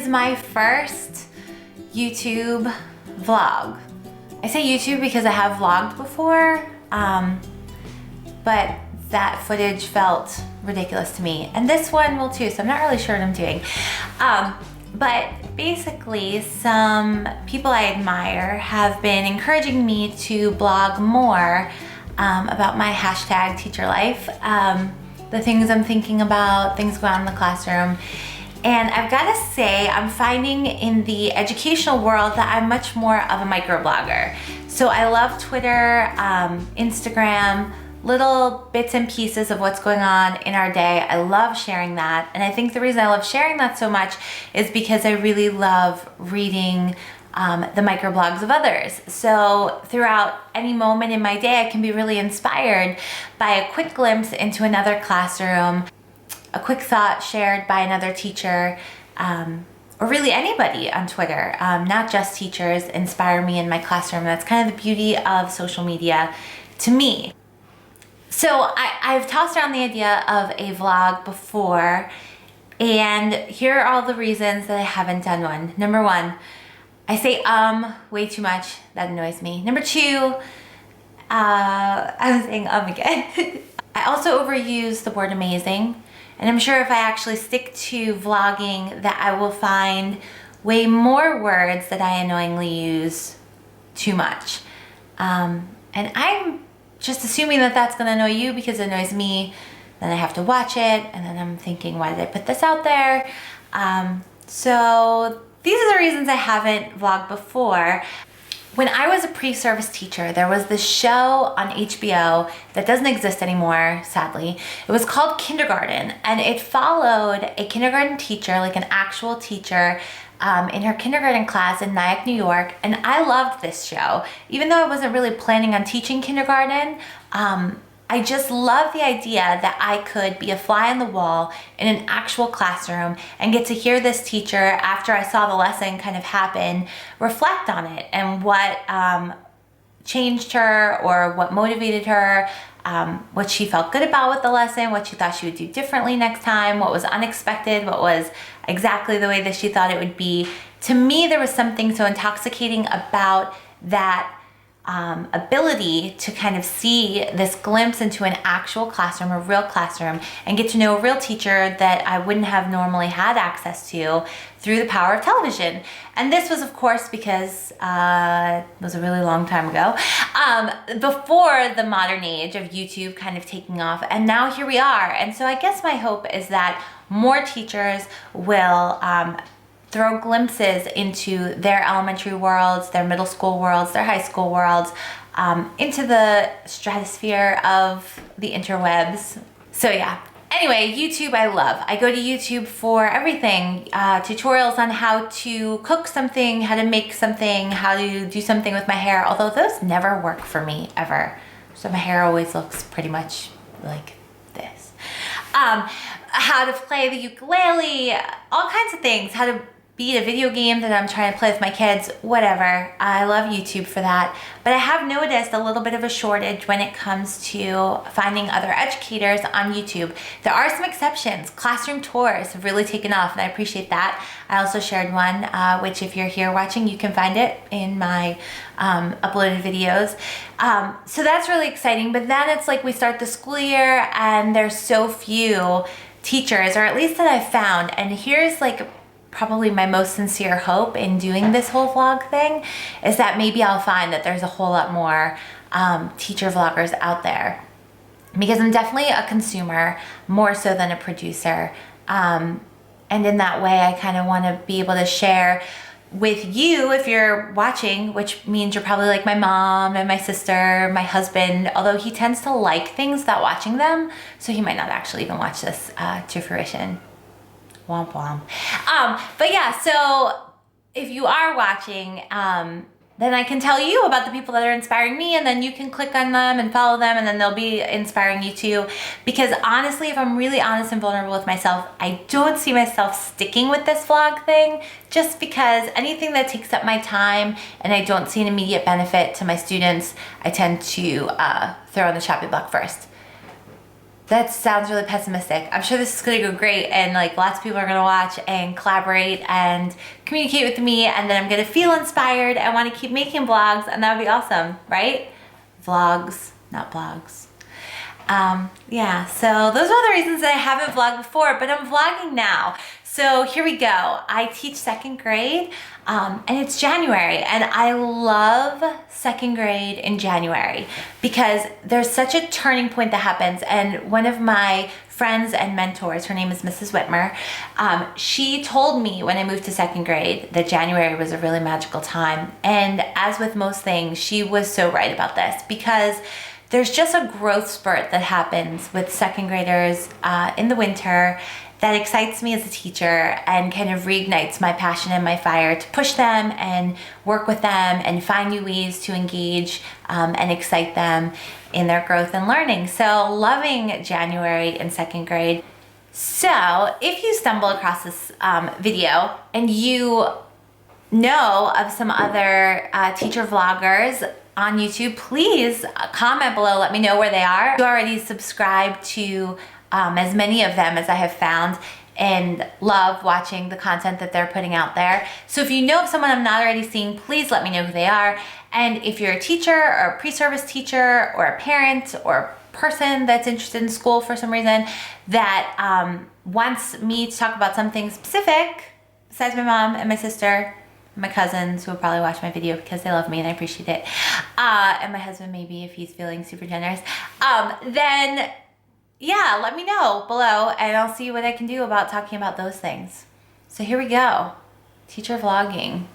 my first YouTube vlog. I say YouTube because I have vlogged before, but that footage felt ridiculous to me. And this one will too, so I'm not really sure what I'm doing. But basically, some people I admire have been encouraging me to blog more about my hashtag teacher life, the things I'm thinking about, things going on in the classroom. And I've got to say, I'm finding in the educational world that I'm much more of a microblogger. So I love Twitter, Instagram, little bits and pieces of what's going on in our day. I love sharing that. And I think the reason I love sharing that so much is because I really love reading the microblogs of others. So throughout any moment in my day, I can be really inspired by a quick glimpse into another classroom, a quick thought shared by another teacher, or really anybody on Twitter. Not just teachers inspire me in my classroom. That's kind of the beauty of social media to me. So I've tossed around the idea of a vlog before, and here are all the reasons that I haven't done one. Number one, I say way too much. That annoys me. Number two, I'm saying again. I also overuse the word amazing. And I'm sure if I actually stick to vlogging that I will find way more words that I annoyingly use too much. And I'm just assuming that that's gonna annoy you because it annoys me. Then I have to watch it and then I'm thinking, why did I put this out there? So these are the reasons I haven't vlogged before. When I was a pre-service teacher, there was this show on HBO that doesn't exist anymore, sadly. It was called Kindergarten, and it followed a kindergarten teacher, like an actual teacher, in her kindergarten class in Nyack, New York, and I loved this show. Even though I wasn't really planning on teaching kindergarten, I just love the idea that I could be a fly on the wall in an actual classroom and get to hear this teacher, after I saw the lesson kind of happen, reflect on it and what changed her or what motivated her, what she felt good about with the lesson, what she thought she would do differently next time, what was unexpected, what was exactly the way that she thought it would be. To me, there was something so intoxicating about that ability to kind of see this glimpse into an actual classroom, a real classroom, and get to know a real teacher that I wouldn't have normally had access to through the power of television. And this was, of course, because it was a really long time ago, before the modern age of YouTube kind of taking off, and now here we are. And so I guess my hope is that more teachers will throw glimpses into their elementary worlds, their middle school worlds, their high school worlds, into the stratosphere of the interwebs. So yeah, anyway, YouTube I love. I go to YouTube for everything, tutorials on how to cook something, how to make something, how to do something with my hair, although those never work for me, ever. So my hair always looks pretty much like this. How to play the ukulele, all kinds of things, how to beat a video game that I'm trying to play with my kids, whatever. I love YouTube for that. But I have noticed a little bit of a shortage when it comes to finding other educators on YouTube. There are some exceptions. Classroom tours have really taken off, and I appreciate that. I also shared one, which if you're here watching, you can find it in my uploaded videos. So that's really exciting. But then it's like we start the school year and there's so few teachers, or at least that I've found. And here's like probably my most sincere hope in doing this whole vlog thing, is that maybe I'll find that there's a whole lot more teacher vloggers out there, because I'm definitely a consumer more so than a producer. And in that way, I kind of want to be able to share with you, if you're watching, which means you're probably like my mom and my sister, my husband, although he tends to like things without watching them, so he might not actually even watch this to fruition. Womp womp. But yeah, so if you are watching, then I can tell you about the people that are inspiring me, and then you can click on them and follow them, and then they'll be inspiring you too. Because honestly, if I'm really honest and vulnerable with myself, I don't see myself sticking with this vlog thing, just because anything that takes up my time and I don't see an immediate benefit to my students, I tend to throw on the chopping block first. That sounds really pessimistic. I'm sure this is gonna go great and like lots of people are gonna watch and collaborate and communicate with me, and then I'm gonna feel inspired and wanna keep making vlogs, and that would be awesome, right? Vlogs, not blogs. Yeah, so those are all the reasons that I haven't vlogged before, but I'm vlogging now. So here we go. I teach second grade, and it's January, and I love second grade in January because there's such a turning point that happens. And one of my friends and mentors, her name is Mrs. Whitmer, she told me when I moved to second grade that January was a really magical time. And as with most things, she was so right about this, because there's just a growth spurt that happens with second graders in the winter that excites me as a teacher and kind of reignites my passion and my fire to push them and work with them and find new ways to engage and excite them in their growth and learning. So loving January in second grade. So if you stumble across this video and you know of some other teacher vloggers on YouTube, please comment below, let me know where they are. You already subscribed to as many of them as I have found and love watching the content that they're putting out there. So if you know of someone I'm not already seeing, please let me know who they are. And if you're a teacher or a pre-service teacher or a parent or a person that's interested in school for some reason that wants me to talk about something specific, besides my mom and my sister, my cousins who will probably watch my video because they love me and I appreciate it, and my husband maybe if he's feeling super generous, then yeah, let me know below and I'll see what I can do about talking about those things. So here we go, teacher vlogging.